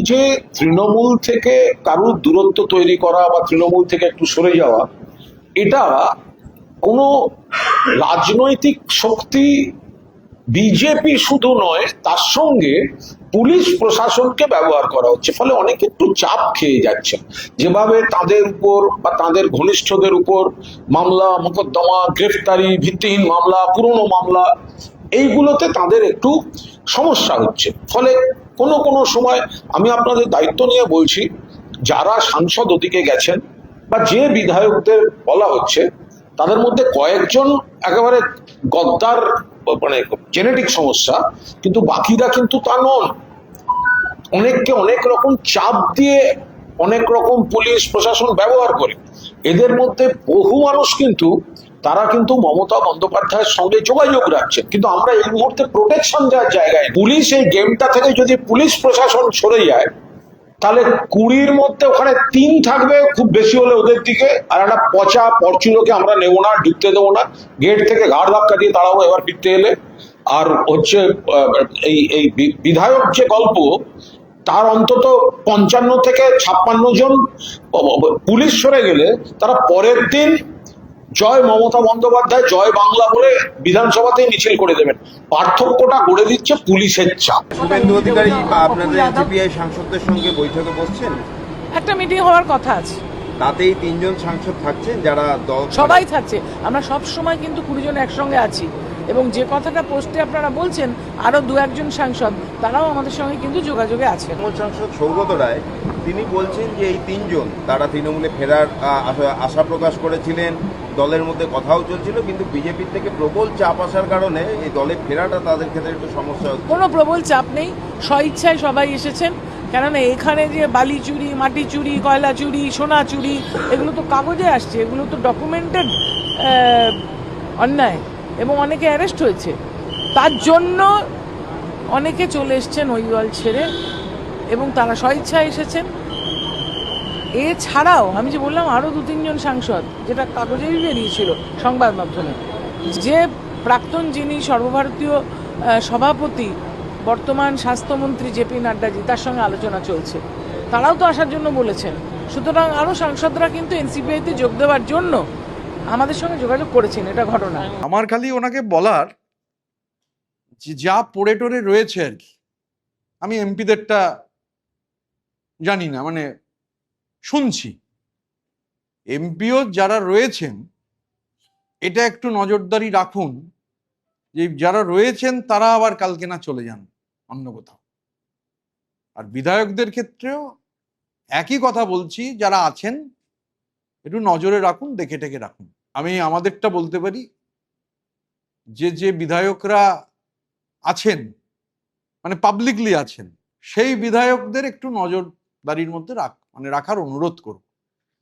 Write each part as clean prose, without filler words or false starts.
যে তৃণমূল থেকে কারুর দূরত্ব তৈরি করা বা তৃণমূল থেকে একটু সরে যাওয়া, এটা কোনো রাজনৈতিক শক্তি বিজেপি শুধু নয়, তার সঙ্গে পুলিশ প্রশাসনকে ব্যবহার করা হচ্ছে। ফলে অনেকে একটু চাপ খেয়ে যাচ্ছে, যেভাবে তাদের উপর বা তাদের ঘনিষ্ঠদের উপর মামলা মোকদ্দমা, গ্রেফতারি, ভিত্তিহীন মামলা, পুরনো মামলা, এইগুলোতে তাদের একটু সমস্যা হচ্ছে। ফলে কোনো কোনো সময় আমি আপনাদের দায়িত্ব নিয়ে বলছি, যারা সাংসদ ওদিকে গেছেন বা যে বিধায়কদের বলা হচ্ছে, তাদের মধ্যে কয়েকজন একেবারে গদ্দার, মানে জেনেটিক সমস্যা, কিন্তু বাকিরা কিন্তু তা নন। অনেককে অনেক রকম চাপ দিয়ে অনেক রকম পুলিশ প্রশাসন ব্যবহার করে। এদের মধ্যে বহু মানুষ কিন্তু তারা কিন্তু মমতা বন্দ্যোপাধ্যায়ের সঙ্গে যোগাযোগ রাখছে, কিন্তু আমরা এই মুহূর্তে প্রোটেকশন দেওয়ার জায়গায় পুলিশ এই গেমটা থেকে যদি পুলিশ প্রশাসন সরে যায়, তাহলে 20-র মধ্যে ওখানে 3 থাকবে খুব বেশি হলে ওদের দিকে, আর একটা পচা পরচুলোকে আমরা নেবো না, ঢুকতে দেবো না, গেট থেকে ঘাড় ধাক্কা দিয়ে তাড়াবো এবার ফিরতে এলে। আর হচ্ছে এই বিধায়ক যে গল্প, তার অন্তত 55 থেকে 56 জন পুলিশ সরে গেলে তারা পরের দিন জয় মমতা বন্দ্যোপাধ্যায়, জয় বাংলা বলে বিধানসভাতেই মিছিল করে দেবেন। পার্থক্যটা গড়ে দিচ্ছে পুলিশের চাপ। শুভেন্দু অধিকারী আপনাদের এনসিপিআই সাংসদদের সঙ্গে বৈঠকে বসছেন, একটা মিটিং হওয়ার কথা আছে, তাতেই 3 জন সাংসদ থাকছেন যারা দল সবাই থাকছে। আমরা সব সময় কিন্তু 20 জন একসঙ্গে আছি, এবং যে কথাটা পোস্টে আপনারা বলছেন আরো 2-1 জন সাংসদ, তারাও আমাদের সঙ্গে কিন্তু যোগাযোগে আছেন। তৃণমূল সাংসদ সৌগত রায় তিনি বলছেন যে এই 3 জন তারা তৃণমূলে ফেরার আশা প্রকাশ করেছিলেন, দলের মধ্যে কথাও চলছিল, কিন্তু বিজেপির থেকে প্রবল চাপ আসার কারণে এই দলে ফেরাটা তাদের ক্ষেত্রে একটু সমস্যা হচ্ছে। কোনো প্রবল চাপ নেই, স্বইচ্ছায় সবাই এসেছেন। কেননা এখানে যে বালি চুরি, মাটি চুরি, কয়লা চুরি, সোনা চুরি, এগুলো তো কাগজে আসছে, এগুলো তো ডকুমেন্টেড অন্যায়, এবং অনেকে অ্যারেস্ট হয়েছে। তার জন্য অনেকে চলে এসছেন ওই দল ছেড়ে, এবং তারা স্বইচ্ছায় এসেছেন। এছাড়াও আমি যে বললাম আরও 2-3 জন সাংসদ, যেটা কাগজেই বেরিয়েছিল সংবাদ মাধ্যমে, যে প্রাক্তন যিনি সর্বভারতীয় সভাপতি, বর্তমান স্বাস্থ্যমন্ত্রী জেপি নাড্ডাজি, তার সঙ্গে আলোচনা চলছে, তারাও তো আসার জন্য বলেছেন। সুতরাং আরও সাংসদরা কিন্তু এনসিপিআইতে যোগ দেওয়ার জন্য আমাদের সঙ্গে যোগাযোগ করেছেন, এটা ঘটনা। আমার খালি ওনাকে বলার যে যা পড়ে টোরে রয়েছে আর কি, আমি এমপিদেরটা জানি না, মানে শুনছি, এমপিও যারা রয়েছেন এটা একটু নজরদারি রাখুন, যে যারা রয়েছেন তারা আবার কালকে না চলে যান অন্য কোথাও। আর বিধায়কদের ক্ষেত্রেও একই কথা বলছি, যারা আছেন একটু নজরে রাখুন, দেখে টেকে রাখুন। আমি আমাদেরটা বলতে পারি, যে বিধায়করা আছেন, মানে পাবলিকলি আছেন, সেই বিধায়কদের একটু নজরদারির মধ্যে রাখার অনুরোধ করব।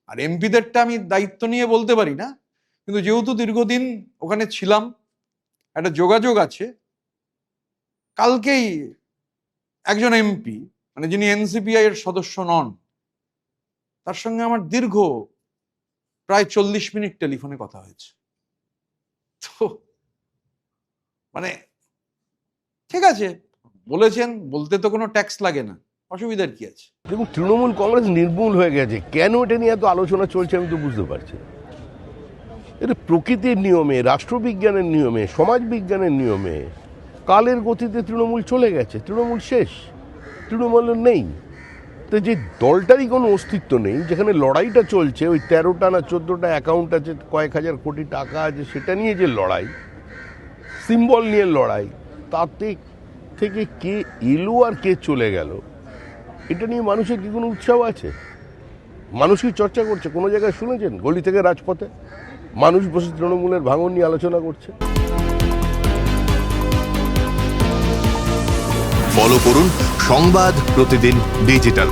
আর এমপিদেরটা আমি দায়িত্ব নিয়ে বলতে পারি না, কিন্তু যেহেতু দীর্ঘদিন ওখানে ছিলাম, একটা যোগাযোগ আছে। কালকেই একজন এমপি, মানে যিনি এনসিপিআই এর সদস্য নন, তার সঙ্গে আমার দীর্ঘ প্রায় 40 মিনিট টেলিফোনে কথা হয়েছে। তো মানে ঠিক আছে, বলেছেন, বলতে তো কোনো ট্যাক্স লাগে না, অসুবিধার কি আছে? দেখুন, তৃণমূল কংগ্রেস নির্মূল হয়ে গেছে, কেন এটা নিয়ে এত আলোচনা চলছে আমি তো বুঝতে পারছি। এটা প্রকৃতির নিয়মে, রাষ্ট্রবিজ্ঞানের নিয়মে, সমাজবিজ্ঞানের নিয়মে কালের গতিতে তৃণমূল চলে গেছে, তৃণমূল শেষ, তৃণমূল নেই। তো যে দলটারই কোনো অস্তিত্ব নেই, যেখানে লড়াইটা চলছে, ওই 13টা না 14টা অ্যাকাউন্ট আছে, কয়েক হাজার কোটি টাকা আছে, সেটা নিয়ে যে লড়াই, সিম্বল নিয়ে লড়াই, তাতে থেকে কে এলো আর কে চলে গেল, এটা নিয়ে মানুষের কি কোনো উৎসাহ আছে? মানুষ কি চর্চা করছে? কোনো জায়গায় শুনেছেন গলি থেকে রাজপথে মানুষ বসে তৃণমূলের ভাঙন নিয়ে আলোচনা করছে? ফলো করুন সংবাদ প্রতিদিন ডিজিটাল।